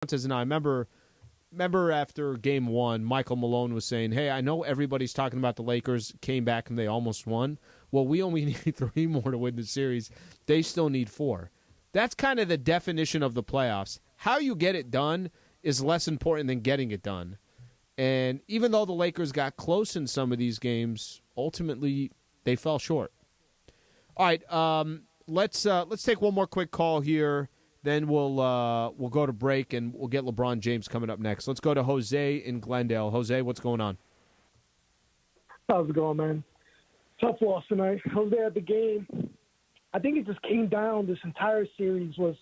And I remember after game one, Michael Malone was saying, hey, I know everybody's talking about the Lakers came back and they almost won. Well, we only need 3 more to win the series. They still need 4. That's kind of the definition of the playoffs. How you get it done is less important than getting it done. And even though the Lakers got close in some of these games, ultimately they fell short. All right, let's take one more quick call here. Then we'll go to break, and we'll get LeBron James coming up next. Let's go to Jose in Glendale. Jose, what's going on? How's it going, man? Tough loss tonight. I was there at the game. I think it just came down. This entire series was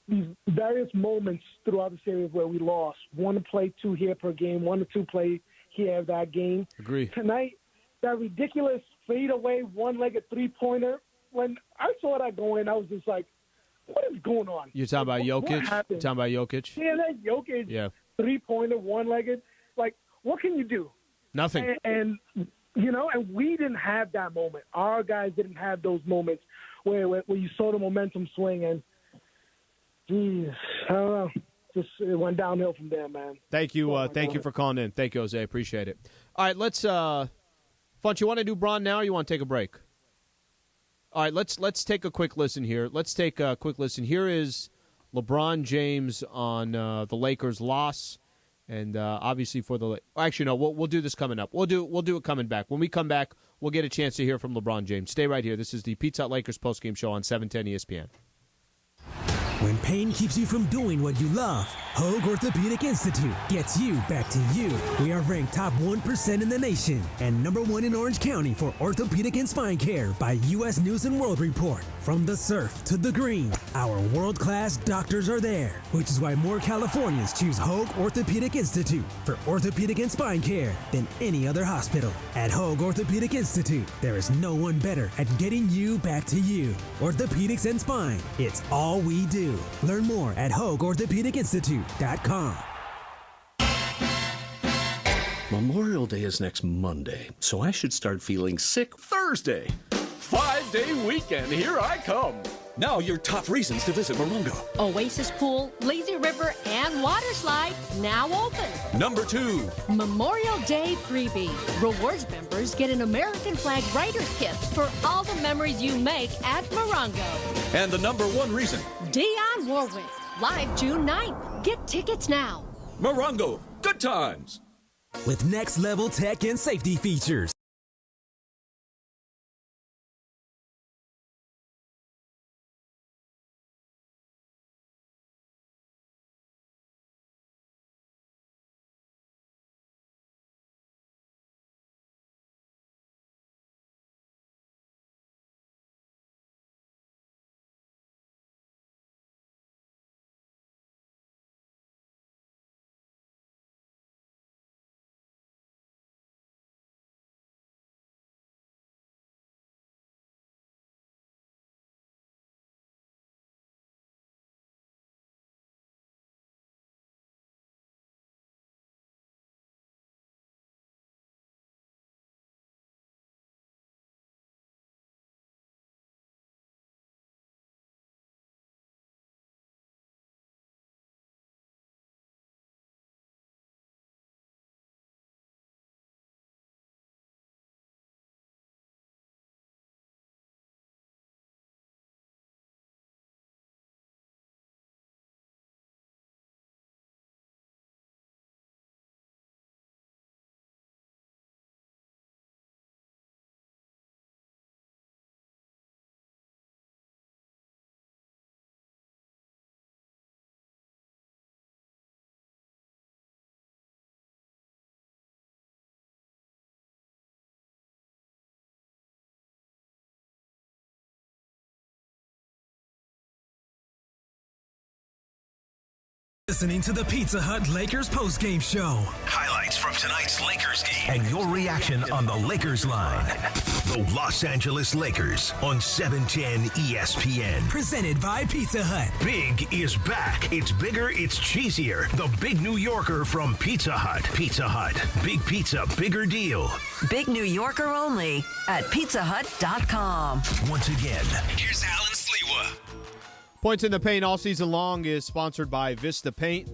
these various moments throughout the series where we lost. 1 play 2 here per game, 1 to 2 play here that game. Agree. Tonight, that ridiculous fadeaway one-legged three-pointer, when I saw that go in, I was just like, what is going on? You're talking about Jokic? You're talking about Jokic? Yeah, that Jokic three-pointer, one-legged. Like, what can you do? Nothing. And we didn't have that moment. Our guys didn't have those moments where you saw the momentum swing. And, geez, I don't know. Just it went downhill from there, man. Thank you. Thank you for calling in. Thank you, Jose. Appreciate it. All right, let's Funch, you want to do Bron now or you want to take a break? All right, let's take a quick listen here. Here is LeBron James on the Lakers' loss, and obviously for the actually no, we'll do this coming up. We'll do it coming back. When we come back, we'll get a chance to hear from LeBron James. Stay right here. This is the Pizza Hut Lakers postgame show on 710 ESPN. When pain keeps you from doing what you love, Hoag Orthopedic Institute gets you back to you. We are ranked top 1% in the nation and number 1 in Orange County for orthopedic and spine care by U.S. News & World Report. From the surf to the green, our world-class doctors are there, which is why more Californians choose Hoag Orthopedic Institute for orthopedic and spine care than any other hospital. At Hoag Orthopedic Institute, there is no one better at getting you back to you. Orthopedics and spine, it's all we do. Learn more at HoagOrthopedicInstitute.com. Memorial Day is next Monday, so I should start feeling sick Thursday. 5-day weekend, here I come. Now your top reasons to visit Morongo. Oasis Pool, Lazy River, and Water Slide now open. Number 2. Memorial Day freebie. Rewards members get an American flag writer's kit for all the memories you make at Morongo. And the number 1 reason. Dionne Warwick, live June 9th. Get tickets now. Morongo, good times. With next-level tech and safety features. Listening to the Pizza Hut Lakers postgame show. Highlights from tonight's Lakers game. And your reaction on the Lakers line. The Los Angeles Lakers on 710 ESPN. Presented by Pizza Hut. Big is back. It's bigger, it's cheesier. The Big New Yorker from Pizza Hut. Pizza Hut. Big pizza, bigger deal. Big New Yorker only at pizzahut.com. Once again, here's Allen Sliwa. Points in the Paint all season long is sponsored by Vista Paint.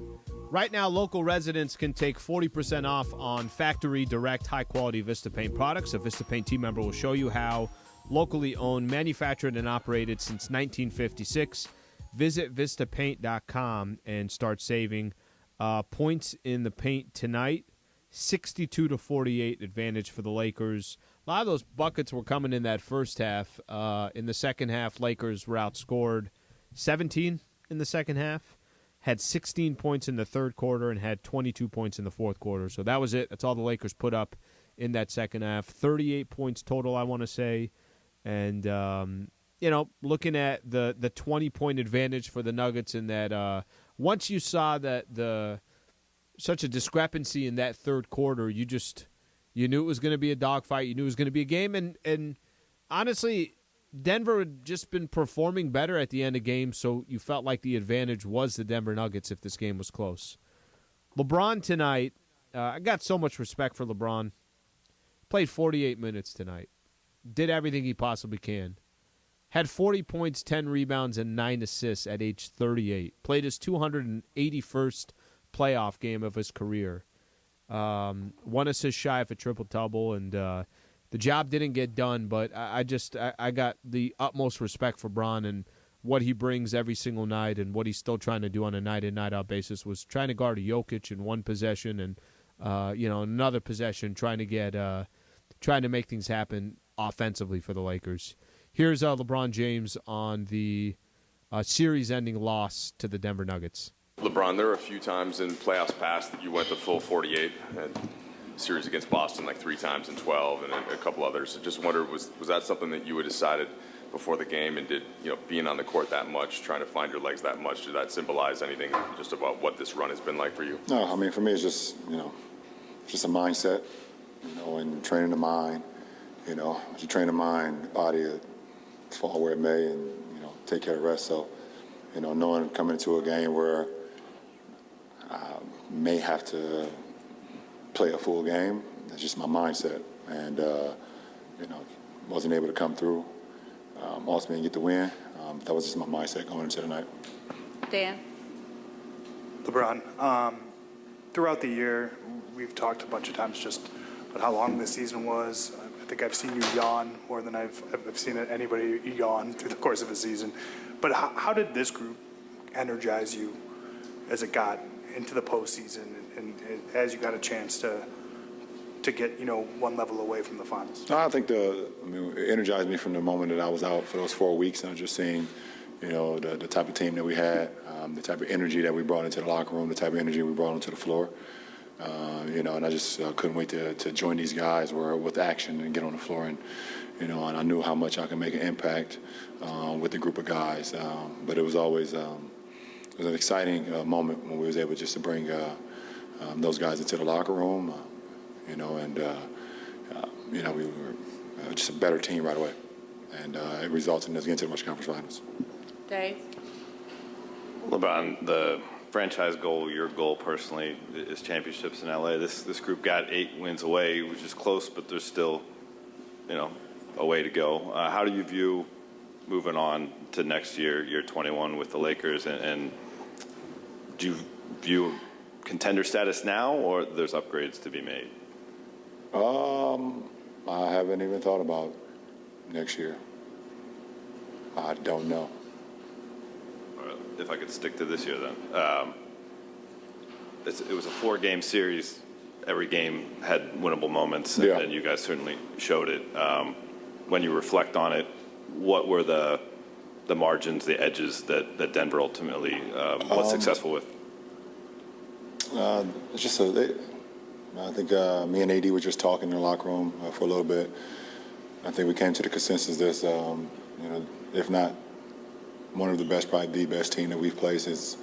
Right now, local residents can take 40% off on factory direct high-quality VistaPaint products. A VistaPaint team member will show you how. Locally owned, manufactured, and operated since 1956. Visit Vistapaint.com and start saving. Points in the paint tonight, 62-48 advantage for the Lakers. A lot of those buckets were coming in that first half. In the second half, Lakers were outscored 17 in the second half. Had 16 points in the third quarter and had 22 points in the fourth quarter. So that was it. That's all the Lakers put up in that second half. 38 points total, I want to say. And, looking at the 20-point advantage for the Nuggets in that once you saw that such a discrepancy in that third quarter, you knew it was going to be a dogfight. You knew it was going to be a game. And honestly, Denver had just been performing better at the end of games, so you felt like the advantage was the Denver Nuggets if this game was close. LeBron tonight, I got so much respect for LeBron. Played 48 minutes tonight. Did everything he possibly can. Had 40 points, 10 rebounds, and 9 assists at age 38. Played his 281st playoff game of his career. 1 assist shy of a triple-double, and the job didn't get done, but I got the utmost respect for Bron and what he brings every single night and what he's still trying to do on a night-in, night-out basis. Was trying to guard a Jokic in one possession and another possession, trying to make things happen offensively for the Lakers. Here's LeBron James on the series-ending loss to the Denver Nuggets. LeBron, there were a few times in playoffs past that you went the full 48 and series against Boston like 3 times in 12 and a couple others. I just wondered, was that something that you had decided before the game, and did being on the court that much, trying to find your legs that much, did that symbolize anything just about what this run has been like for you? No, I mean, for me it's just just a mindset, and training the mind. As you train the mind, body fall where it may, and take care of the rest. So knowing coming into a game where I may have to play a full game, that's just my mindset, and wasn't able to come through ultimately get the win. That was just my mindset going into the night. Dan? LeBron, throughout the year, we've talked a bunch of times just about how long this season was. I think I've seen you yawn more than I've seen anybody yawn through the course of a season. But how did this group energize you as it got into the postseason and as you got a chance to get one level away from the finals? I think it energized me from the moment that I was out for those 4 weeks. And just seeing, the type of team that we had, the type of energy that we brought into the locker room, the type of energy we brought onto the floor. And I just couldn't wait to join these guys with action and get on the floor. And and I knew how much I could make an impact with the group of guys. But it was always it was an exciting moment when we was able just to bring those guys into the locker room. We were just a better team right away, and it resulted in us getting to the Western Conference Finals. Dave? LeBron, the franchise goal, your goal personally, is championships in LA. This group got 8 wins away, which is close, but there's still, a way to go. How do you view moving on to next year, year 21 with the Lakers, and do you view contender status now, or there's upgrades to be made? I haven't even thought about next year. I don't know. If I could stick to this year then. It was a 4-game series. Every game had winnable moments, and you guys certainly showed it. When you reflect on it, what were the margins, the edges that Denver ultimately was successful with? It's just I think me and AD were just talking in the locker room for a little bit. I think we came to the consensus that, if not one of the best, probably the best team that we've played since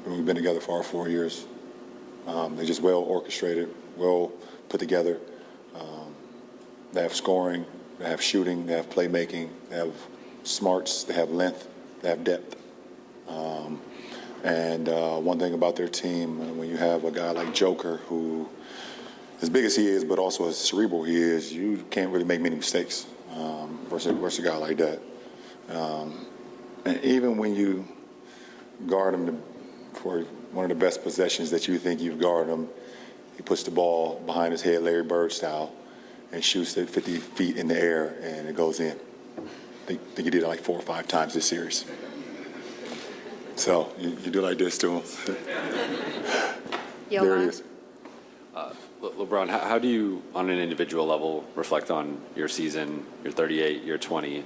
we've been together for our 4 years. They're just well orchestrated, well put together. They have scoring, they have shooting, they have playmaking, they have smarts, they have length, they have depth. And one thing about their team, when you have a guy like Joker, who, as big as he is, but also as cerebral he is, you can't really make many mistakes versus a guy like that. And even when you guard him for one of the best possessions that you think you've guarded him. He puts the ball behind his head, Larry Bird style, and shoots it 50 feet in the air, and it goes in. I think he did it like 4 or 5 times this series. So you do like this to him. There it is. LeBron, how do you, on an individual level, reflect on your season, your 38, your 20?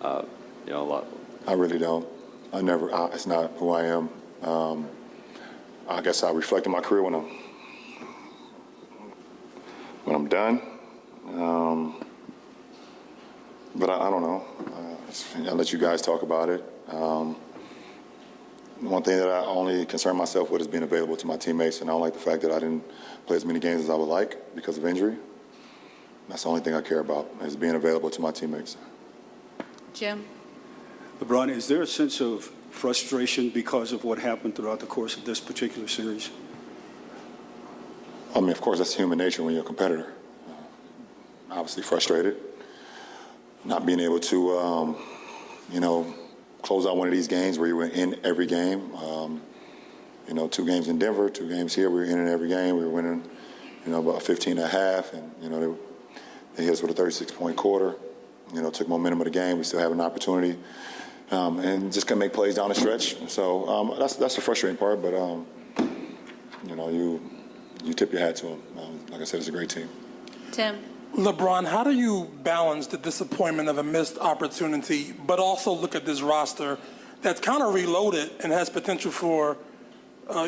A lot. I really don't. It's not who I am. I guess I reflect on my career when I'm done. But I don't know. I'll let you guys talk about it. One thing that I only concern myself with is being available to my teammates, and I don't like the fact that I didn't play as many games as I would like because of injury. That's the only thing I care about, is being available to my teammates. Jim? LeBron, is there a sense of frustration because of what happened throughout the course of this particular series? I mean, of course, that's human nature when you're a competitor. Obviously frustrated. Not being able to, close out one of these games where you were in every game. 2 games in Denver, 2 games here. We were in every game. We were winning, about 15 and a half. And, they hit us with a 36-point quarter. Took momentum of the game. We still have an opportunity. And just couldn't make plays down the stretch. So that's the frustrating part. But, you tip your hat to them. Like I said, it's a great team. Tim? LeBron, how do you balance the disappointment of a missed opportunity, but also look at this roster that's kind of reloaded and has potential for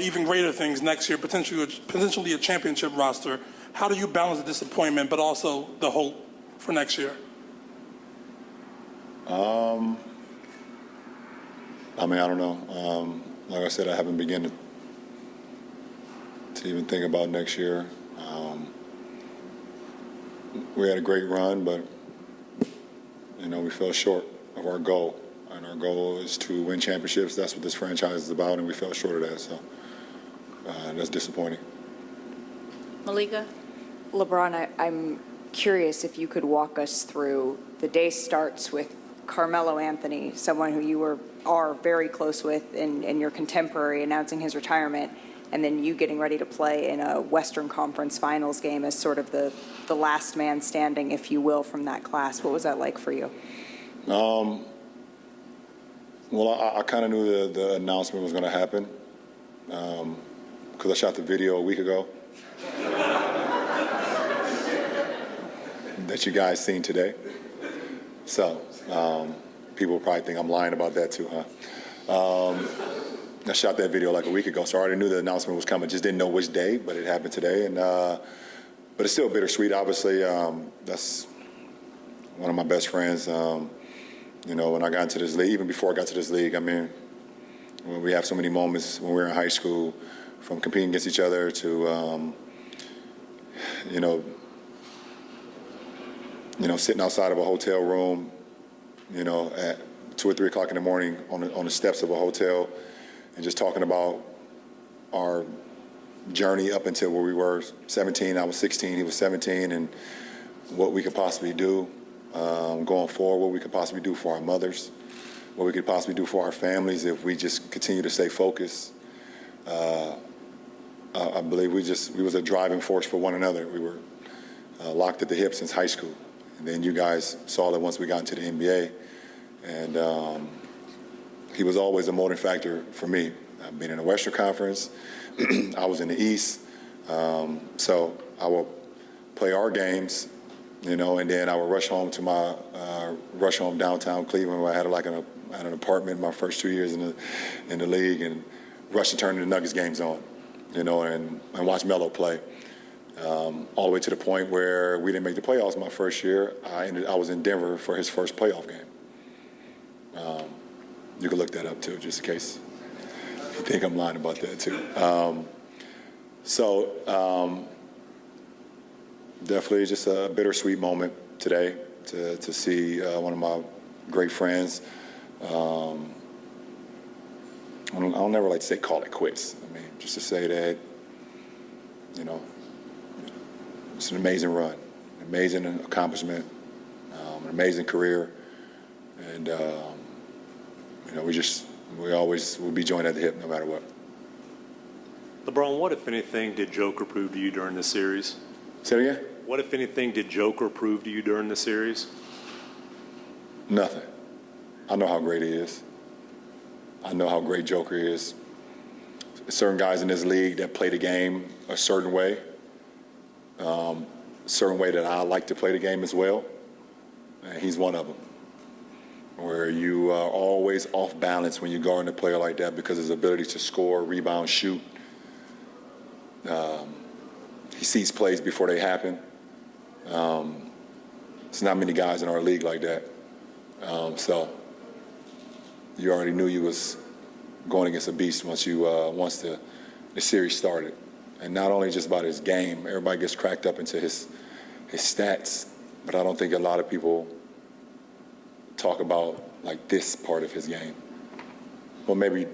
even greater things next year, potentially a championship roster? How do you balance the disappointment, but also the hope for next year? I don't know. Like I said, I haven't begun to even think about next year. We had a great run, but, we fell short of our goal. And our goal is to win championships. That's what this franchise is about, and we fell short of that. So that's disappointing. Malika? LeBron, I'm curious if you could walk us through the day starts with Carmelo Anthony, someone who you are very close with and your contemporary, announcing his retirement, and then you getting ready to play in a Western Conference Finals game as sort of the last man standing, if you will, from that class. What was that like for you? Well, I kind of knew the announcement was going to happen because I shot the video a week ago that you guys seen today. So people probably think I'm lying about that too, huh? I shot that video like a week ago, so I already knew the announcement was coming. Just didn't know which day, but it happened today. And but it's still bittersweet. Obviously, that's one of my best friends. When I got into this league, even before I got to this league, when we have so many moments when we were in high school, from competing against each other to, sitting outside of a hotel room, at 2 or 3 o'clock in the morning on the steps of a hotel, and just talking about our journey up until where we were 17. I was 16, he was 17, and what we could possibly do going forward, what we could possibly do for our mothers, what we could possibly do for our families if we just continue to stay focused. I believe we was a driving force for one another. We were locked at the hip since high school. And then you guys saw that once we got into the NBA. And he was always a motivating factor for me. Being in the Western Conference, I was in the East. So I would play our games, and then I would rush home to rush home downtown Cleveland, where I had an apartment my first 2 years in the league, and rush and turn the Nuggets games on, and watch Melo play. All the way to the point where we didn't make the playoffs my first year. I was in Denver for his first playoff game. You can look that up too, just in case you think I'm lying about that too. Definitely just a bittersweet moment today to see one of my great friends. I'll never like to say call it quits. Just to say that, it's an amazing run, an amazing accomplishment, an amazing career, and we always will be joined at the hip no matter what. LeBron, what, if anything, did Joker prove to you during this series? Say it again? What, if anything, did Joker prove to you during the series? Nothing. I know how great he is. I know how great Joker is. Certain guys in this league that play the game a certain way that I like to play the game as well. And he's one of them. Where you are always off balance when you guard a player like that because of his ability to score, rebound, shoot. He sees plays before they happen. There's not many guys in our league like that. So you already knew you was going against a beast once the series started. And not only just about his game, everybody gets cracked up into his stats, but I don't think a lot of people talk about like this part of his game. Well, maybe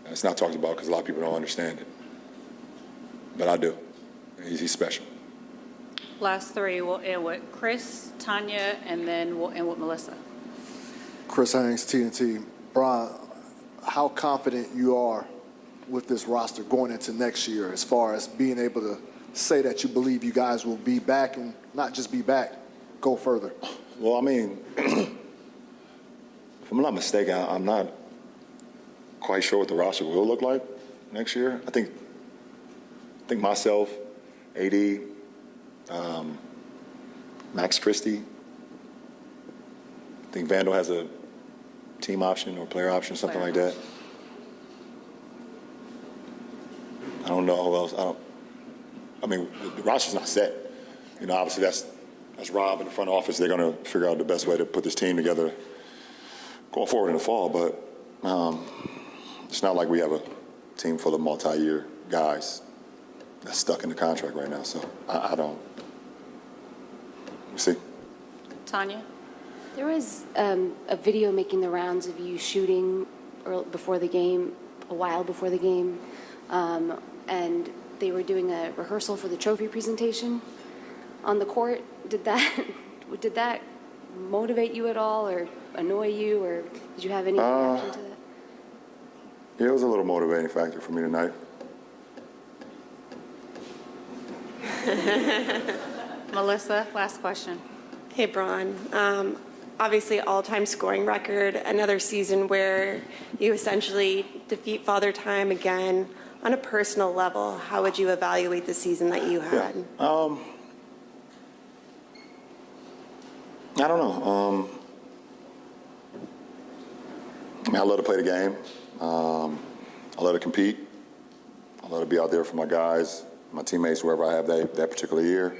it's not talked about because a lot of people don't understand it. But I do. He's special. Last three, we'll end with Chris, Tanya, and then we'll end with Melissa. Chris Haynes, TNT. Brian, how confident you are with this roster going into next year as far as being able to say that you believe you guys will be back and not just be back, go further? Well, I mean, if I'm not mistaken, I'm not quite sure what the roster will look like next year. I think myself, AD, Max Christie. I think Vandal has a team option or player option, something like that. I don't know who else. I mean, the roster's not set. You know, obviously that's Rob in the front office. They're going to figure out the best way to put this team together going forward in the fall. But it's not like we have a team full of multi-year guys that's stuck in the contract right now. So I don't. We'll see. Tanya? There was a video making the rounds of you shooting before the game, a while before the game, and they were doing a rehearsal for the trophy presentation on the court. Did that motivate you at all, or annoy you, or did you have any reaction to that? Yeah, it was a little motivating factor for me tonight. Melissa, last question. Hey, Bron. Obviously, all-time scoring record, another season where you essentially defeat Father Time again. On a personal level, how would you evaluate the season that you had? Yeah. I don't know. I mean, I love to play the game. I love to compete. I love to be out there for my guys, my teammates, wherever I have that particular year.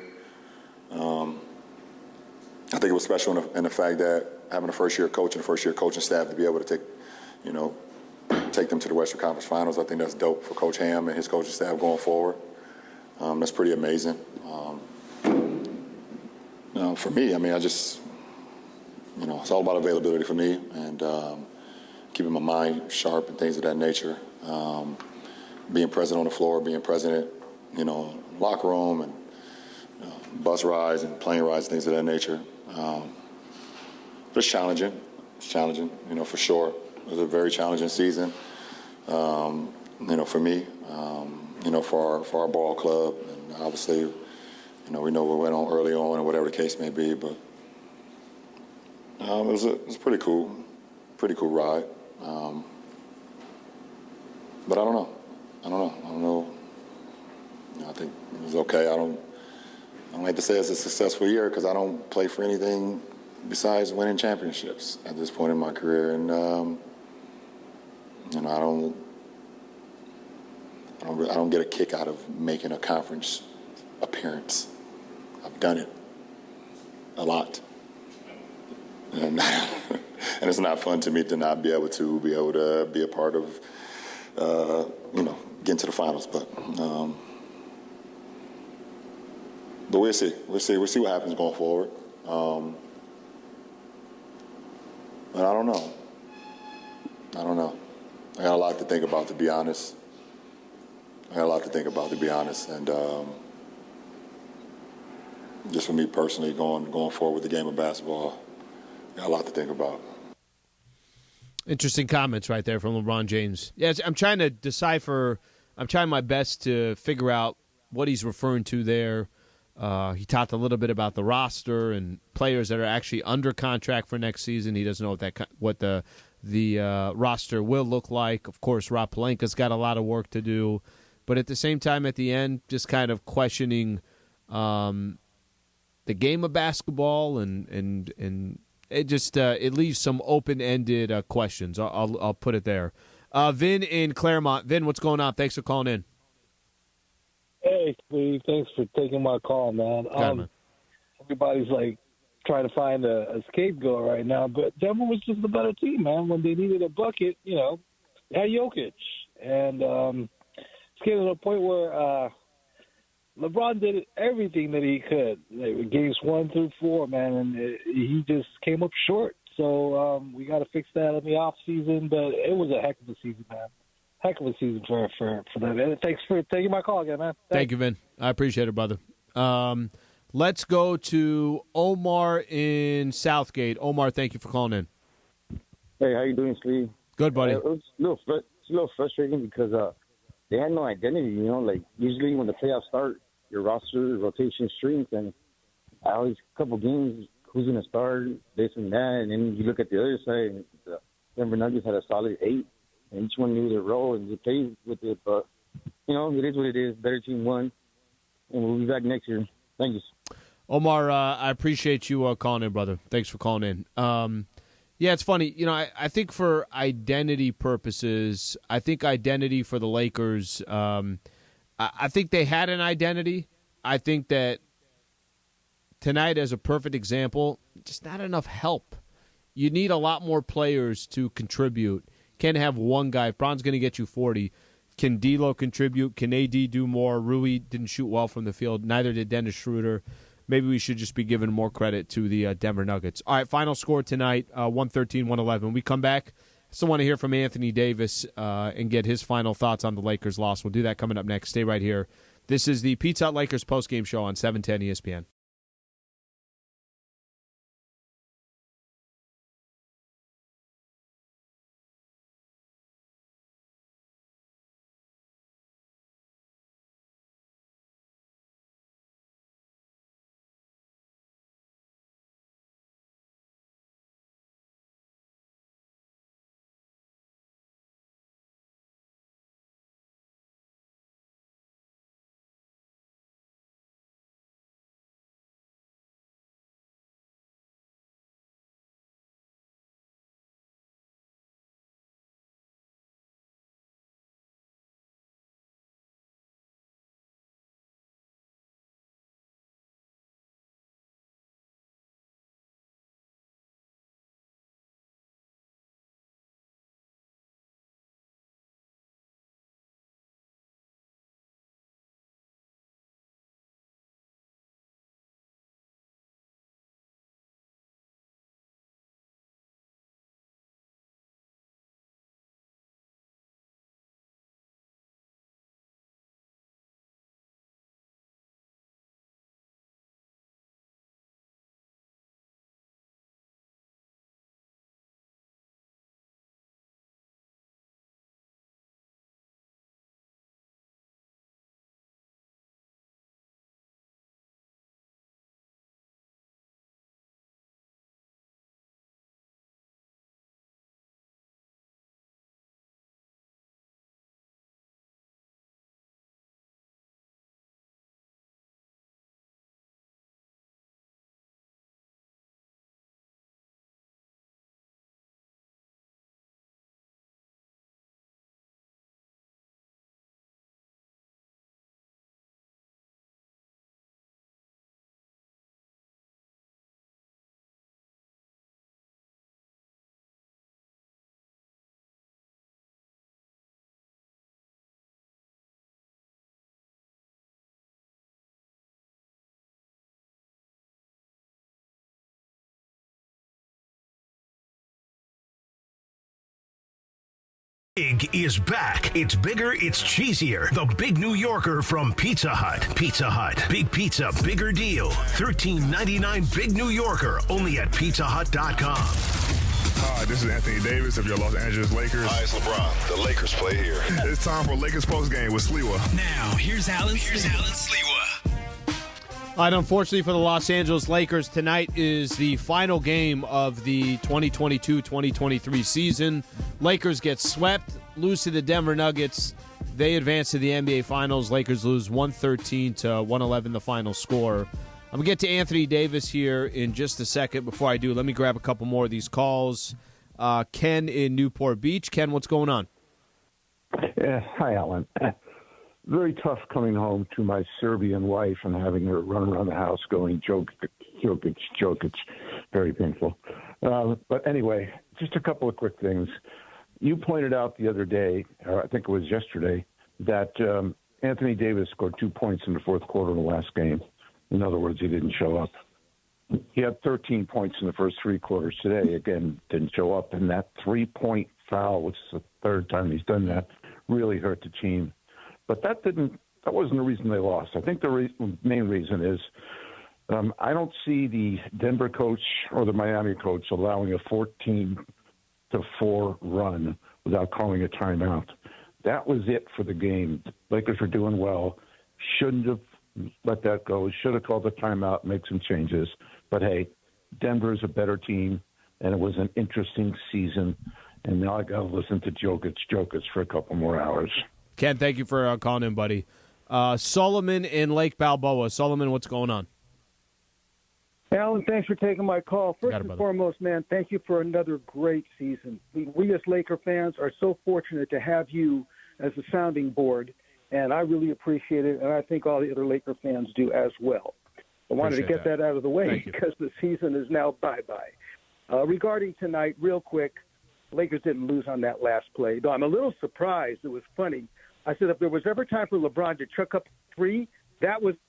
I think it was special in the fact that having a first-year coach and a first-year coaching staff to be able to take them to the Western Conference Finals. I think that's dope for Coach Ham and his coaching staff going forward. That's pretty amazing. For me, I mean, it's all about availability for me and keeping my mind sharp and things of that nature. Being present on the floor, being present, locker room and bus rides and plane rides, things of that nature. But it's challenging. It's challenging, for sure. It was a very challenging season, for me, for our ball club. And obviously, we know what went on early on and whatever the case may be. But it was a pretty cool ride. But I don't know. I think it was okay. I don't like to say it's a successful year because I don't play for anything besides winning championships at this point in my career, and I don't get a kick out of making a conference appearance. I've done it a lot, and it's not fun to me to not be able to be a part of getting to the finals, but we'll see. We'll see what happens going forward. But I don't know. I got a lot to think about, to be honest. And just for me personally, going forward with the game of basketball, I got a lot to think about. Interesting comments right there from LeBron James. Yes, I'm trying to decipher I'm trying my best to figure out what he's referring to there. He talked a little bit about the roster and players that are actually under contract for next season. He doesn't know what the roster will look like. Of course, Rob Pelinka's got a lot of work to do. But at the same time, at the end, just kind of questioning the game of basketball, and it just it leaves some open-ended questions. I'll put it there. Vin in Claremont. Vin, what's going on? Thanks for calling in. Hey, Steve. Thanks for taking my call, man. Man. Everybody's like trying to find a scapegoat right now, but Denver was just a better team, man. When they needed a bucket, they had Jokic, and it's getting to a point where LeBron did everything that he could. Games 1 through 4, man, and he just came up short. So we got to fix that in the off season. But it was a heck of a season, man. Heck of a season for them. And thanks for taking my call again, man. Thank you, Vin. I appreciate it, brother. Let's go to Omar in Southgate. Omar, thank you for calling in. Hey, how you doing, Steve? Good, buddy. It was a little frustrating because they had no identity, Like, usually when the playoffs start, your roster rotation shrinks, and always a couple games, who's going to start, this and that, and then you look at the other side, and the Denver Nuggets had a solid 8, and each one knew their role, and they played with it, but, it is what it is. Better team won, and we'll be back next year. Thank you. Omar, I appreciate you calling in, brother. Thanks for calling in. Yeah, it's funny. I think for identity purposes, I think identity for the Lakers, I think they had an identity. I think that tonight, as a perfect example, just not enough help. You need a lot more players to contribute. Can't have one guy. If Bron's going to get you 40, can D'Lo contribute? Can AD do more? Rui didn't shoot well from the field. Neither did Dennis Schroeder. Maybe we should just be giving more credit to the Denver Nuggets. All right, final score tonight, 113-111. When we come back, I still want to hear from Anthony Davis and get his final thoughts on the Lakers' loss. We'll do that coming up next. Stay right here. This is the Pizza Hut Lakers postgame show on 710 ESPN. Big is back. It's bigger, it's cheesier. The Big New Yorker from Pizza Hut. Pizza Hut. Big pizza, bigger deal. $13.99 Big New Yorker, only at pizzahut.com. Hi, this is Anthony Davis of your Los Angeles Lakers. Hi, it's LeBron. The Lakers play here. It's time for Lakers Postgame with Sliwa. Now, here's Allen Sliwa. All right, unfortunately for the Los Angeles Lakers, tonight is the final game of the 2022-2023 season. Lakers get swept, lose to the Denver Nuggets. They advance to the NBA Finals. Lakers lose 113 to 111, the final score. I'm going to get to Anthony Davis here in just a second. Before I do, let me grab a couple more of these calls. Ken in Newport Beach. Ken, what's going on? Hi, Alan. Very tough coming home to my Serbian wife and having her run around the house going, Jokic. Very painful. But anyway, just a couple of quick things. You pointed out the other day, or I think it was yesterday, that Anthony Davis scored 2 points in the fourth quarter of the last game. In other words, he didn't show up. He had 13 points in the first three quarters today. Again, didn't show up. And that 3-point foul, which is the third time he's done that, really hurt the team. But that wasn't the reason they lost. I think the main reason is I don't see the Denver coach or the Miami coach allowing a 14-4 run without calling a timeout. That was it for the game. The Lakers were doing well. Shouldn't have let that go. Should have called the timeout, make some changes. But, hey, Denver's a better team, and it was an interesting season. And now I got to listen to Jokic for a couple more hours. Ken, thank you for calling in, buddy. Solomon in Lake Balboa. Solomon, what's going on? Alan, thanks for taking my call. First and foremost, man, thank you for another great season. We as Laker fans are so fortunate to have you as a sounding board, and I really appreciate it, and I think all the other Laker fans do as well. I wanted to get that out of the way because the season is now bye-bye. Regarding tonight, real quick, Lakers didn't lose on that last play. Though I'm a little surprised. It was funny. I said if there was ever time for LeBron to chuck up three, that was –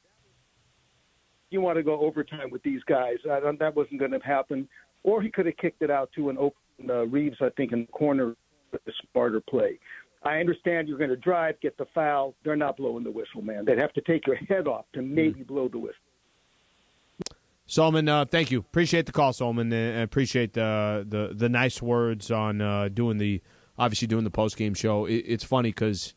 you want to go overtime with these guys. That wasn't going to happen. Or he could have kicked it out to an open Reaves, I think, in the corner with a smarter play. I understand you're going to drive, get the foul. They're not blowing the whistle, man. They'd have to take your head off to maybe blow the whistle. Solomon, thank you. Appreciate the call, Solomon, and appreciate the nice words on doing the post-game show. It's funny because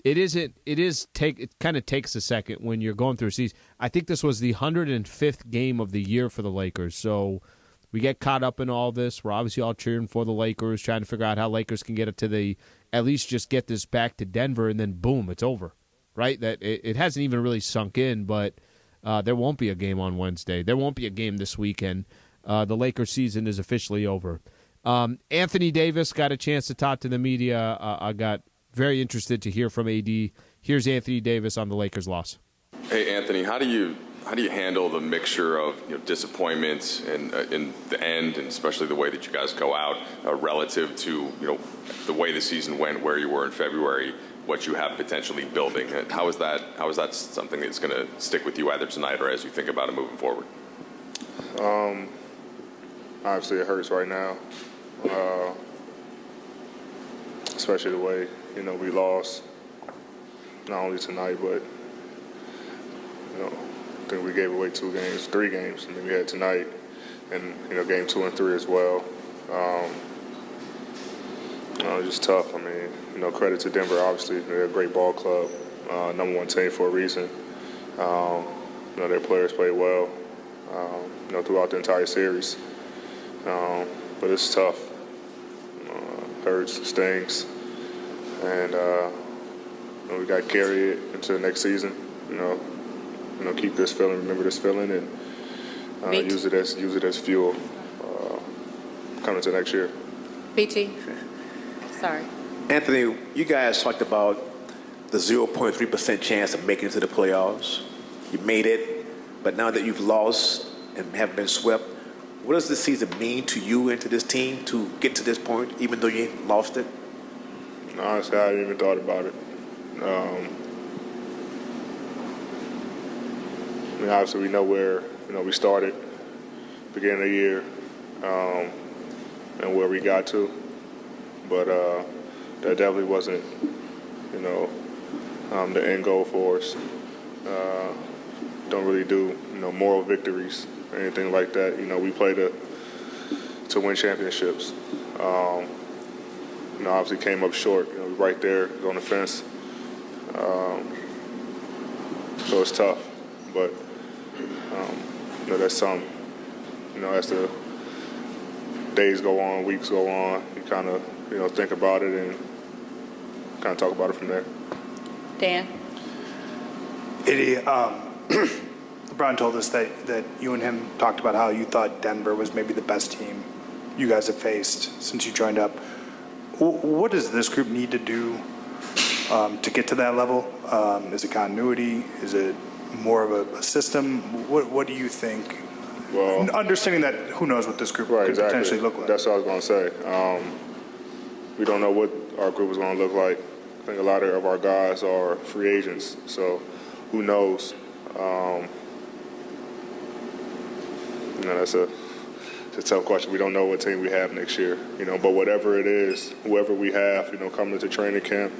it kind of takes a second when you're going through a season. I think this was the 105th game of the year for the Lakers, so we get caught up in all this. We're obviously all cheering for the Lakers, trying to figure out how Lakers can get it to at least just get this back to Denver, and then boom, it's over, right? That it hasn't even really sunk in, but there won't be a game on Wednesday. There won't be a game this weekend. The Lakers season is officially over. Anthony Davis got a chance to talk to the media. I got very interested to hear from AD. Here's Anthony Davis on the Lakers' loss. Hey, Anthony, how do you handle the mixture of disappointments and in the end, and especially the way that you guys go out relative to the way the season went, where you were in February, what you have potentially building? How is that something that's going to stick with you either tonight or as you think about it moving forward? Obviously, it hurts right now, especially the way we lost. Not only tonight, but I think we gave away 3 games, and then we had tonight, and game 2 and 3 as well. Just tough. I mean, credit to Denver. Obviously, they're a great ball club, number 1 team for a reason. Their players played well, throughout the entire series. But it's tough. Hurts, stings, and we got to carry it into the next season. Keep this feeling, remember this feeling, and use it as fuel coming to next year. BT. Sorry. Anthony, you guys talked about the 0.3% chance of making it to the playoffs. You made it, but now that you've lost and have been swept, what does this season mean to you and to this team to get to this point, even though you lost it? Honestly, I hadn't even thought about it. Obviously, we know where we started, beginning of the year, and where we got to. But that definitely wasn't, the end goal for us. Don't really do, moral victories or anything like that. We play to to win championships. Obviously came up short. Right there on the fence. So it's tough, but that's something. As the days go on, weeks go on, you kind of think about it and kind of talk about it from there. Dan? Eddie, LeBron told us that you and him talked about how you thought Denver was maybe the best team you guys have faced since you joined up. What does this group need to do to get to that level? Is it continuity? Is it more of a system? What do you think? Well, understanding that who knows what this group could potentially look like. That's what I was going to say. We don't know what our group is going to look like. I think a lot of our guys are free agents, so who knows? That's a tough question. We don't know what team we have next year, but whatever it is, whoever we have, coming into training camp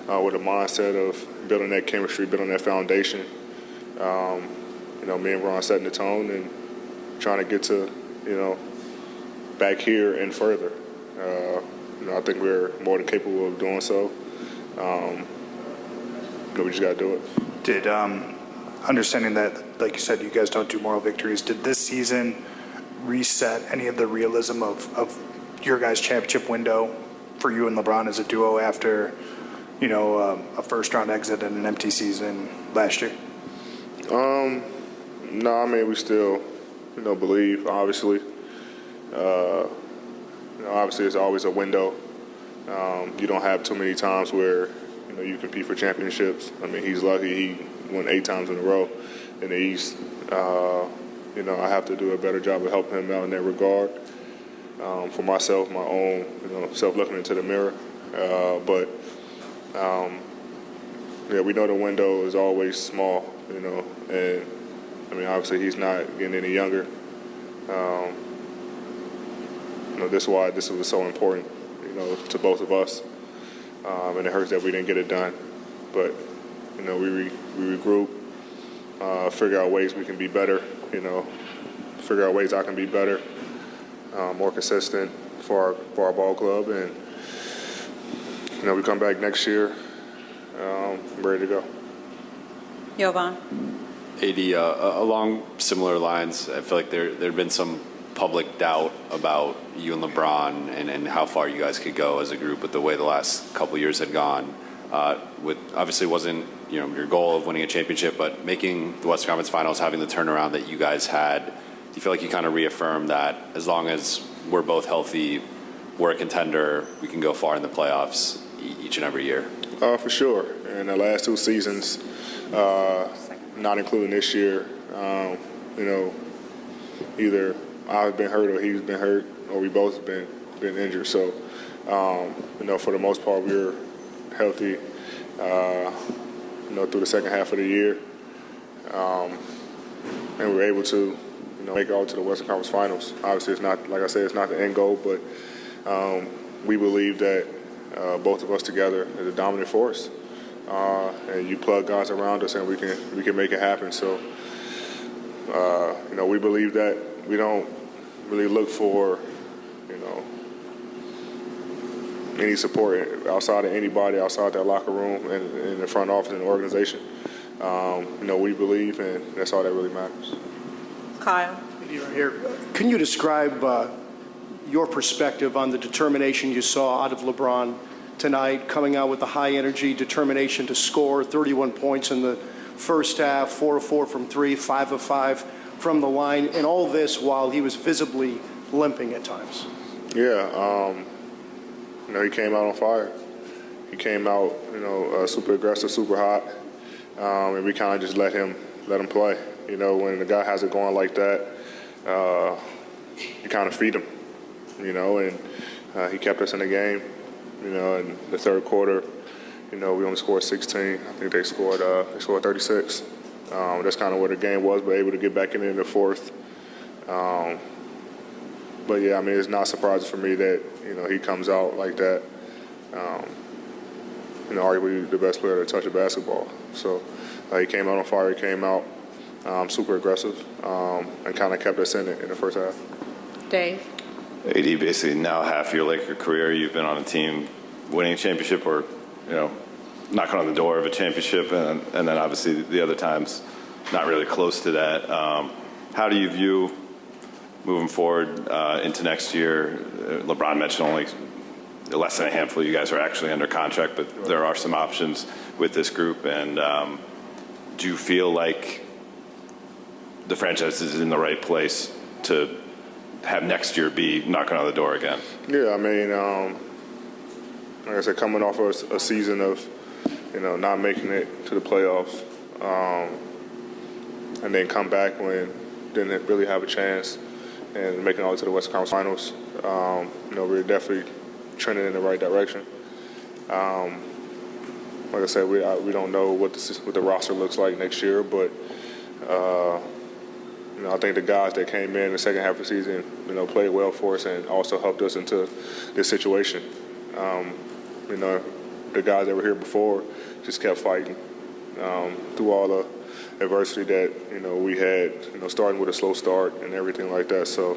with a mindset of building that chemistry, building that foundation, me and Ron setting the tone and trying to get to, back here and further. I think we're more than capable of doing so. We just got to do it. Did, understanding that, like you said, you guys don't do moral victories, did this season reset any of the realism of your guys' championship window for you and LeBron as a duo after, a first-round exit and an empty season last year? No, we still, believe, obviously. Obviously, it's always a window. You don't have too many times where, you compete for championships. He's lucky he won 8 times in a row in the East. I have to do a better job of helping him out in that regard. For myself, my own, self-looking into the mirror. We know the window is always small, and obviously he's not getting any younger. This is why this was so important, to both of us. And it hurts that we didn't get it done. But, we regroup, figure out ways we can be better, figure out ways I can be better, more consistent for our ball club. And, we come back next year ready to go. Jovan? AD, along similar lines, I feel like there had been some public doubt about you and LeBron and how far you guys could go as a group with the way the last couple of years had gone. With obviously wasn't your goal of winning a championship, but making the Western Conference Finals, having the turnaround that you guys had, do you feel like you kind of reaffirmed that as long as we're both healthy, we're a contender, we can go far in the playoffs each and every year? For sure. And the last 2 seasons, not including this year, either I've been hurt or he's been hurt or we both have been injured. So, for the most part, we were healthy, through the second half of the year. And we were able to, make it all to the Western Conference Finals. Obviously, it's not, like I said, it's not the end goal, but we believe that both of us together is a dominant force. And you plug guys around us and we can make it happen. So, we believe that we don't really look for, any support outside of anybody, outside that locker room and in the front office and the organization. We believe, and that's all that really matters. Kyle? Here. Can you describe your perspective on the determination you saw out of LeBron tonight, coming out with the high energy, determination to score 31 points in the first half, 4 of 4 from 3, 5 of 5 from the line, and all this while he was visibly limping at times? Yeah, he came out on fire. He came out, super aggressive, super hot, and we kind of just let him play. When the guy has it going like that, you kind of feed him, and he kept us in the game. In the third quarter, we only scored 16. I think they scored 36. That's kind of where the game was, but able to get back in the fourth. But yeah, it's not surprising for me that he comes out like that. Arguably the best player to touch a basketball. So he came out on fire. He came out super aggressive and kind of kept us in it in the first half. Dave? AD, basically now half your Laker career, you've been on a team winning a championship or, knocking on the door of a championship, and then obviously the other times not really close to that. How do you view moving forward into next year? LeBron mentioned only less than a handful of you guys are actually under contract, but there are some options with this group. And do you feel like the franchise is in the right place to have next year be knocking on the door again? Yeah, I mean, like I said, coming off of a season of, not making it to the playoffs, and then come back when didn't really have a chance and making all the way to the Western Conference Finals, we're definitely trending in the right direction. Like I said, we don't know what the roster looks like next year, but I think the guys that came in the second half of the season, played well for us and also helped us into this situation. The guys that were here before just kept fighting through all the adversity that we had, starting with a slow start and everything like that. So,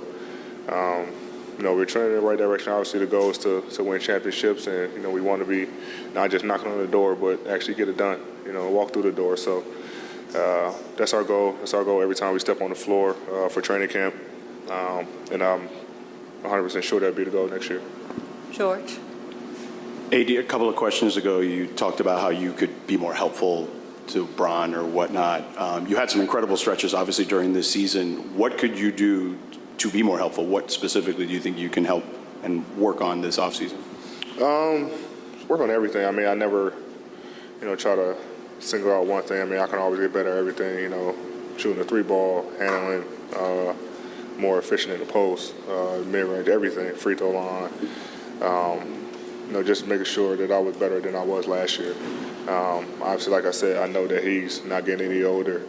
we're trending in the right direction. Obviously, the goal is to win championships, and we want to be not just knocking on the door, but actually get it done. Walk through the door. So that's our goal. That's our goal every time we step on the floor for training camp, and I'm 100% sure that'll be the goal next year. George. AD, a couple of questions ago, you talked about how you could be more helpful to Bron or whatnot. You had some incredible stretches, obviously, during this season. What could you do to be more helpful? What specifically do you think you can help and work on this offseason? Work on everything. I mean, I never, try to single out one thing. I mean, I can always get better at everything, shooting the three ball, handling, more efficient in the post, mid-range, everything, free throw line. Just making sure that I was better than I was last year. Obviously, like I said, I know that he's not getting any older,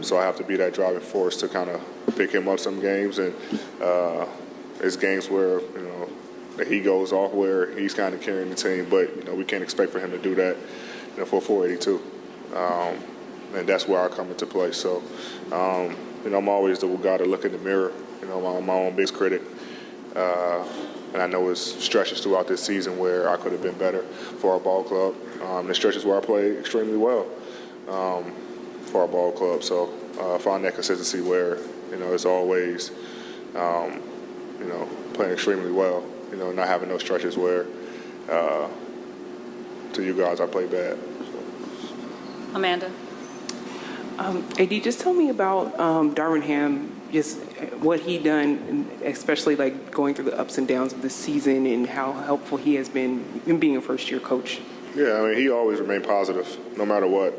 so I have to be that driving force to kind of pick him up some games. And it's games where, that he goes off where he's kind of carrying the team, but, we can't expect for him to do that, for 482. And that's where I come into play. So, I'm always the guy to look in the mirror, my own biggest critic. And I know it's stretches throughout this season where I could have been better for our ball club. The stretches where I played extremely well for our ball club. So find that consistency where, it's always, playing extremely well, not having those stretches where to you guys I play bad. So. Amanda. AD, just tell me about Darvin Ham, just what he done, especially like going through the ups and downs of the season and how helpful he has been in being a first-year coach. Yeah, I mean, he always remained positive, no matter what.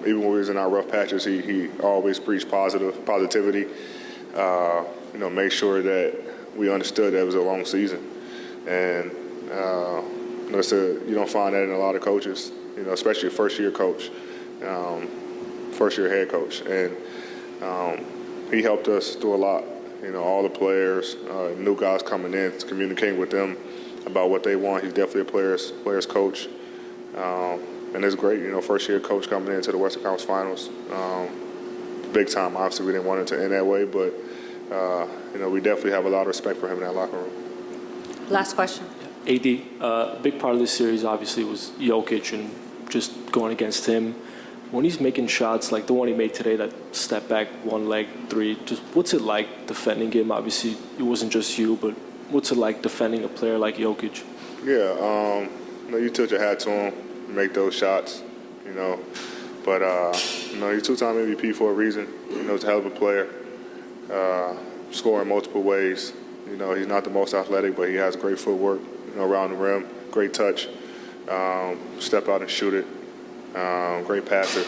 Even when we was in our rough patches, he always preached positivity. Make sure that we understood that it was a long season. And you don't find that in a lot of coaches, especially a first-year coach, first-year head coach. And he helped us do a lot. All the players, new guys coming in, communicating with them about what they want. He's definitely a players coach. And it's great, first-year coach coming into the Western Conference Finals. Big time. Obviously, we didn't want it to end that way, but, we definitely have a lot of respect for him in that locker room. Last question. AD, a big part of this series obviously was Jokic and just going against him. When he's making shots like the one he made today, that step back, one leg three, just what's it like defending him? Obviously, it wasn't just you, but what's it like defending a player like Jokic? Yeah, you tilt your hat to him, make those shots, But, he's two-time MVP for a reason. He's a hell of a player, scoring multiple ways. He's not the most athletic, but he has great footwork, around the rim, great touch, step out and shoot it. Great passer,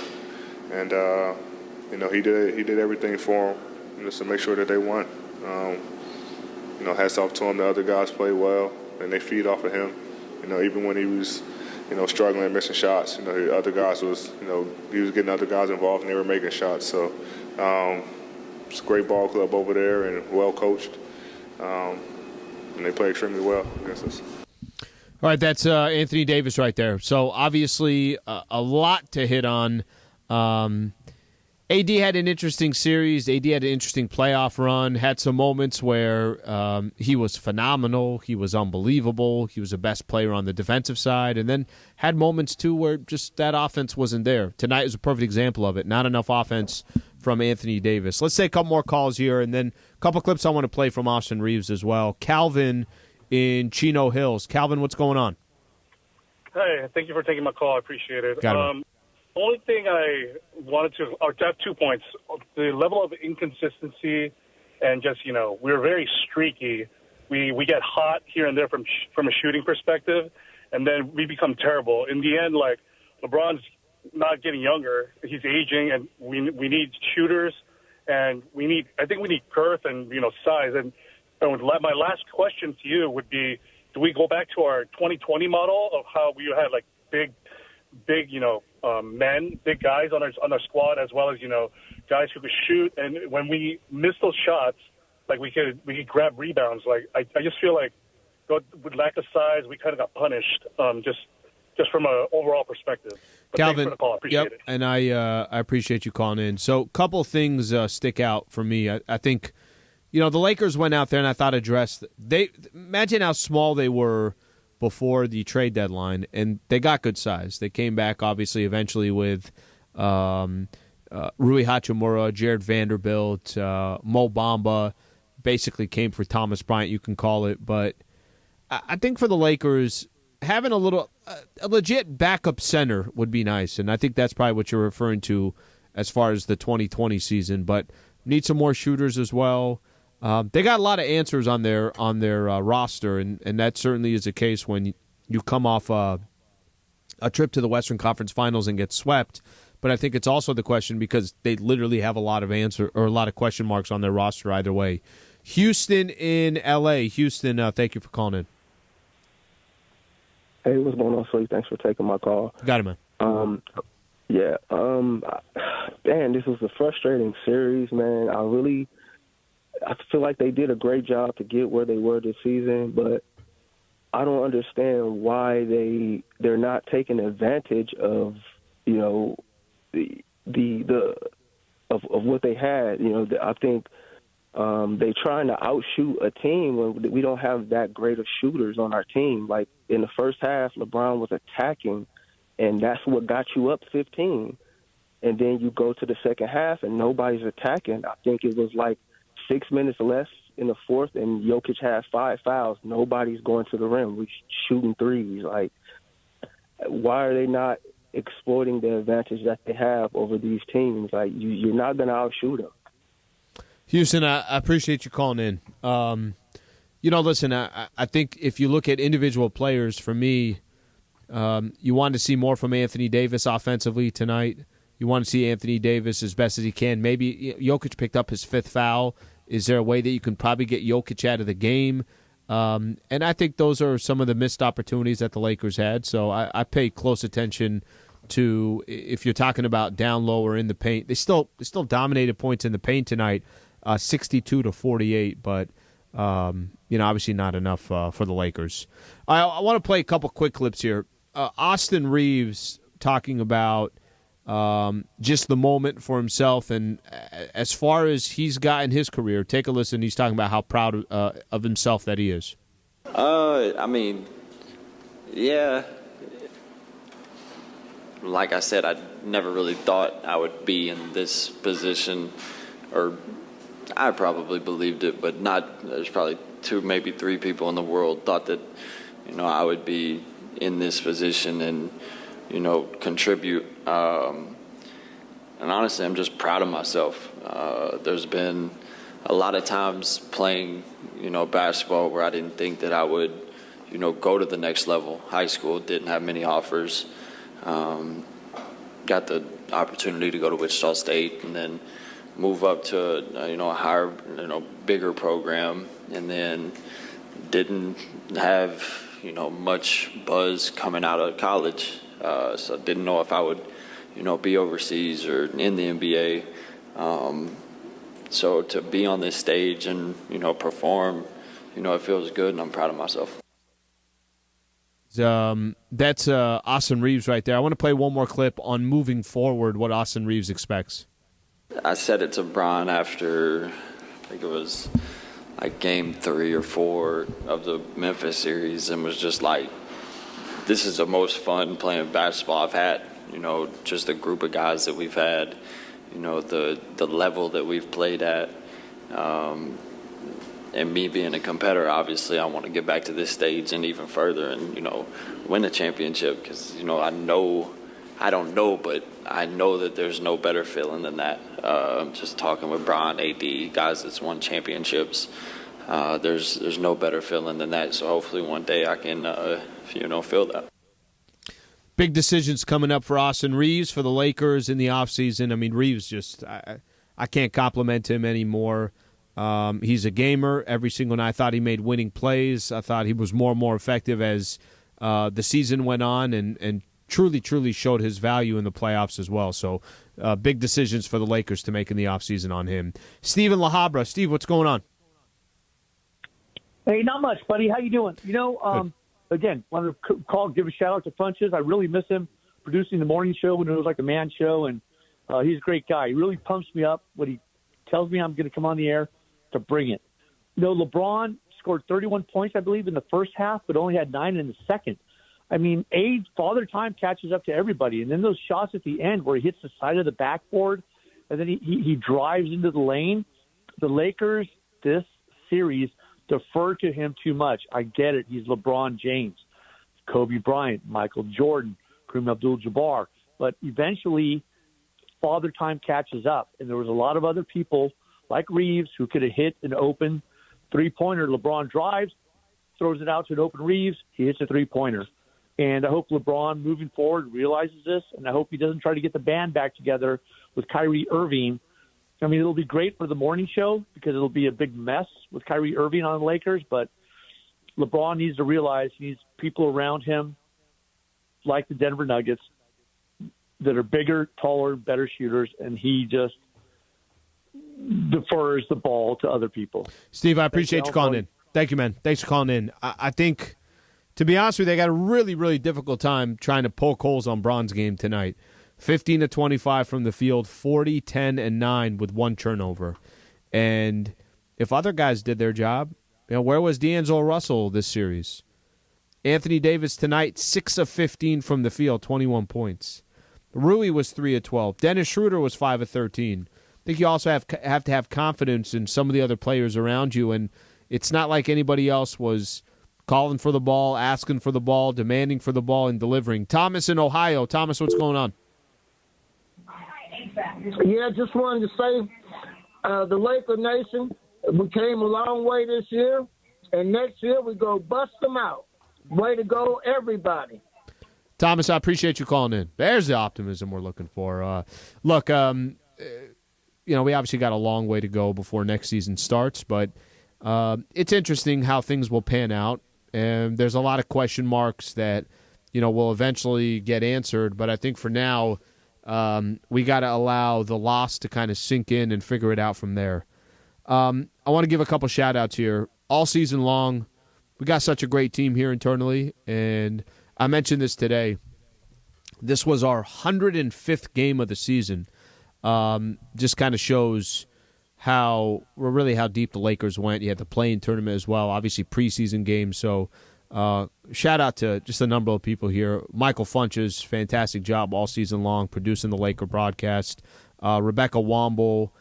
and he did everything for them just to make sure that they won. Hats off to him. The other guys played well, and they feed off of him. Even when he was, struggling and missing shots, the other guys was, he was getting other guys involved, and they were making shots. So it's a great ball club over there and well coached, and they play extremely well against us. All right, that's Anthony Davis right there. So obviously a lot to hit on. AD had an interesting series. AD had an interesting playoff run. Had some moments where he was phenomenal. He was unbelievable. He was the best player on the defensive side. And then had moments, too, where just that offense wasn't there. Tonight is a perfect example of it. Not enough offense from Anthony Davis. Let's take a couple more calls here, and then a couple clips I want to play from Austin Reaves as well. Calvin in Chino Hills. Calvin, what's going on? Hey, thank you for taking my call. I appreciate it. Got it. Only thing I wanted to, or I have 2 points. The level of inconsistency and just, we're very streaky. We get hot here and there from a shooting perspective, and then we become terrible. In the end, like, LeBron's not getting younger. He's aging, and we need shooters, and I think we need girth and, size. And my last question to you would be, do we go back to our 2020 model of how we had, like, big, men, big guys on our squad, as well as guys who could shoot, and when we miss those shots, like we could grab rebounds. Like I just feel like with lack of size, we kind of got punished. Just from an overall perspective. But Calvin, thanks for the call. I appreciate it. And I appreciate you calling in. So a couple things stick out for me. I think the Lakers went out there and I thought addressed. Imagine how small they were before the trade deadline, and they got good size. They came back, obviously, eventually with Rui Hachimura, Jared Vanderbilt, Mo Bamba, basically came for Thomas Bryant, you can call it. But I think for the Lakers, having a legit backup center would be nice, and I think that's probably what you're referring to as far as the 2020 season. But need some more shooters as well. They got a lot of answers on their roster, and that certainly is the case when you come off a trip to the Western Conference Finals and get swept. But I think it's also the question because they literally have a lot of question marks on their roster either way. Houston in L.A. Houston, thank you for calling in. Hey, what's going on, Slee? Thanks for taking my call. Got it, man. Man, this was a frustrating series, man. I feel like they did a great job to get where they were this season, but I don't understand why they're not taking advantage of of what they had. I think they trying to outshoot a team when we don't have that great of shooters on our team. Like in the first half, LeBron was attacking, and that's what got you up 15. And then you go to the second half, and nobody's attacking. I think it was like 6 minutes left in the fourth, and Jokic had 5 fouls. Nobody's going to the rim. We're shooting threes. Like, why are they not exploiting the advantage that they have over these teams? Like, you're not going to outshoot them. Houston, I appreciate you calling in. Listen, I think if you look at individual players, for me, you want to see more from Anthony Davis offensively tonight. You want to see Anthony Davis as best as he can. Maybe Jokic picked up his 5th foul. Is there a way that you can probably get Jokic out of the game? And I think those are some of the missed opportunities that the Lakers had. So I pay close attention to if you're talking about down low or in the paint. They still dominated points in the paint tonight, 62-48. But obviously not enough for the Lakers. I want to play a couple quick clips here. Austin Reaves talking about just the moment for himself, and as far as he's got in his career, take a listen. He's talking about how proud of himself that he is. Yeah. Like I said, I never really thought I would be in this position, or I probably believed it, but not. There's probably 2, maybe 3 people in the world thought that, I would be in this position and, contribute. And honestly, I'm just proud of myself. There's been a lot of times playing, basketball where I didn't think that I would, go to the next level. High school, didn't have many offers. Got the opportunity to go to Wichita State and then move up to, a higher, bigger program, and then didn't have, much buzz coming out of college. So didn't know if I would, be overseas or in the NBA. So to be on this stage and, perform, it feels good, and I'm proud of myself. That's Austin Reaves right there. I want to play one more clip on moving forward, what Austin Reaves expects. I said it to Bron after, I think it was like game 3 or 4 of the Memphis series, and was just like, this is the most fun playing basketball I've had. You know, just the group of guys that we've had, you know, the level that we've played at. And me being a competitor, obviously, I want to get back to this stage and even further and, you know, win a championship because, you know, I don't know, but I know that there's no better feeling than that. Just talking with Bron, AD, guys that's won championships, there's no better feeling than that. So hopefully one day I can, feel that. Big decisions coming up for Austin Reaves for the Lakers in the offseason. I mean, Reaves just I can't compliment him anymore. He's a gamer every single night. I thought he made winning plays. I thought he was more and more effective as the season went on and truly showed his value in the playoffs as well. So big decisions for the Lakers to make in the offseason on him. Steven LaHabra. Steve, what's going on? Hey, not much, buddy. How you doing? You know, again, want to give a shout-out to Funches. I really miss him producing the morning show when it was like a man show, and he's a great guy. He really pumps me up when he tells me I'm going to come on the air to bring it. You know, LeBron scored 31 points, I believe, in the first half, but only had 9 in the second. I mean, Father Time catches up to everybody. And then those shots at the end where he hits the side of the backboard and then he drives into the lane, the Lakers, this series, defer to him too much. I get it. He's LeBron James, Kobe Bryant, Michael Jordan, Kareem Abdul-Jabbar. But eventually, Father Time catches up. And there was a lot of other people like Reaves who could have hit an open three-pointer. LeBron drives, throws it out to an open Reaves. He hits a three-pointer. And I hope LeBron, moving forward, realizes this, and I hope he doesn't try to get the band back together with Kyrie Irving. I mean, it'll be great for the morning show because it'll be a big mess with Kyrie Irving on the Lakers, but LeBron needs to realize he needs people around him, like the Denver Nuggets, that are bigger, taller, better shooters, and he just defers the ball to other people. Steve, I appreciate you calling in. Thank you, man. Thanks for calling in. I think, to be honest with you, they got a really, really difficult time trying to poke holes on Bron's game tonight. 15-25 from the field, 40, 10, and 9 with one turnover. And if other guys did their job, you know, where was D'Angelo Russell this series? Anthony Davis tonight, 6 of 15 from the field, 21 points. Rui was 3 of 12. Dennis Schroeder was 5 of 13. I think you also have to have confidence in some of the other players around you, and it's not like anybody else was calling for the ball, asking for the ball, demanding for the ball, and delivering. Thomas in Ohio. Thomas, what's going on? Yeah, just wanted to say the Laker Nation, we came a long way this year, and next year we go bust them out. Way to go, everybody. Thomas, I appreciate you calling in. There's the optimism we're looking for. Look, you know, we obviously got a long way to go before next season starts, but it's interesting how things will pan out. And there's a lot of question marks that, you know, will eventually get answered. But I think for now, we got to allow the loss to kind of sink in and figure it out from there. I want to give a couple shout-outs here. All season long, we got such a great team here internally, and I mentioned this today. This was our 105th game of the season. Just kind of shows how deep the Lakers went. You had the play-in tournament as well, obviously preseason games. So shout out to just a number of people here. Michael Funches, fantastic job all season long producing the Laker broadcast. Rebecca Womble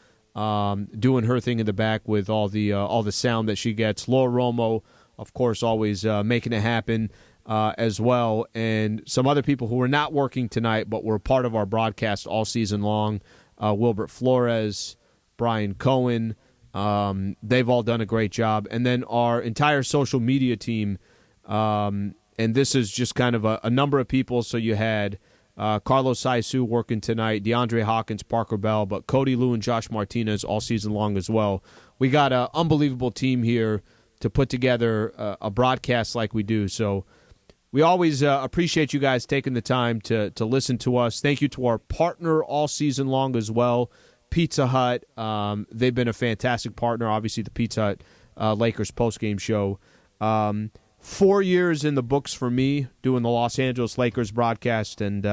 doing her thing in the back with all the sound that she gets. Laura Romo, of course, always making it happen as well. And some other people who were not working tonight but were part of our broadcast all season long. Wilbert Flores, Brian Cohen, they've all done a great job. And then our entire social media team, and this is just kind of a number of people. So you had Carlos Saisu working tonight, DeAndre Hawkins, Parker Bell, but Cody Lou and Josh Martinez all season long as well. We got an unbelievable team here to put together a broadcast like we do. So we always appreciate you guys taking the time to listen to us. Thank you to our partner all season long as well, Pizza Hut. They've been a fantastic partner. Obviously, the Pizza Hut Lakers postgame show. 4 years in the books for me doing the Los Angeles Lakers broadcast, and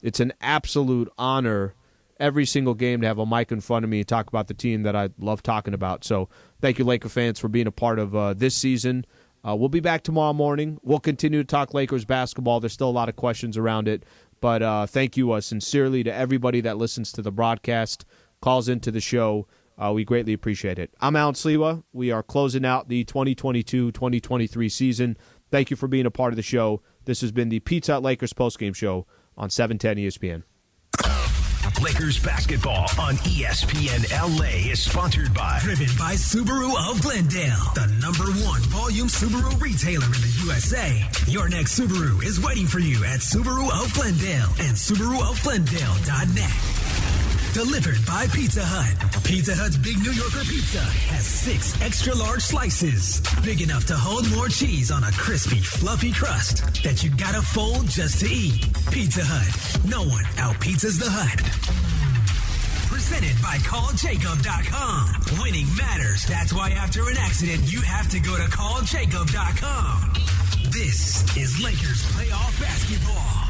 it's an absolute honor every single game to have a mic in front of me and talk about the team that I love talking about. So thank you, Laker fans, for being a part of this season. We'll be back tomorrow morning. We'll continue to talk Lakers basketball. There's still a lot of questions around it. But thank you sincerely to everybody that listens to the broadcast, calls into the show. We greatly appreciate it. I'm Allen Sliwa. We are closing out the 2022-2023 season. Thank you for being a part of the show. This has been the Pizza Hut Lakers postgame show on 710 ESPN. Lakers basketball on ESPN LA is sponsored by... Driven by Subaru of Glendale, the #1 volume Subaru retailer in the USA. Your next Subaru is waiting for you at Subaru of Glendale and SubaruofGlendale.net. Delivered by Pizza Hut. Pizza Hut's Big New Yorker Pizza has 6 extra-large slices, big enough to hold more cheese on a crispy, fluffy crust that you gotta fold just to eat. Pizza Hut. No one out-pizzas the Hut. Presented by CallJacob.com. Winning matters. That's why after an accident, you have to go to CallJacob.com. This is Lakers playoff basketball.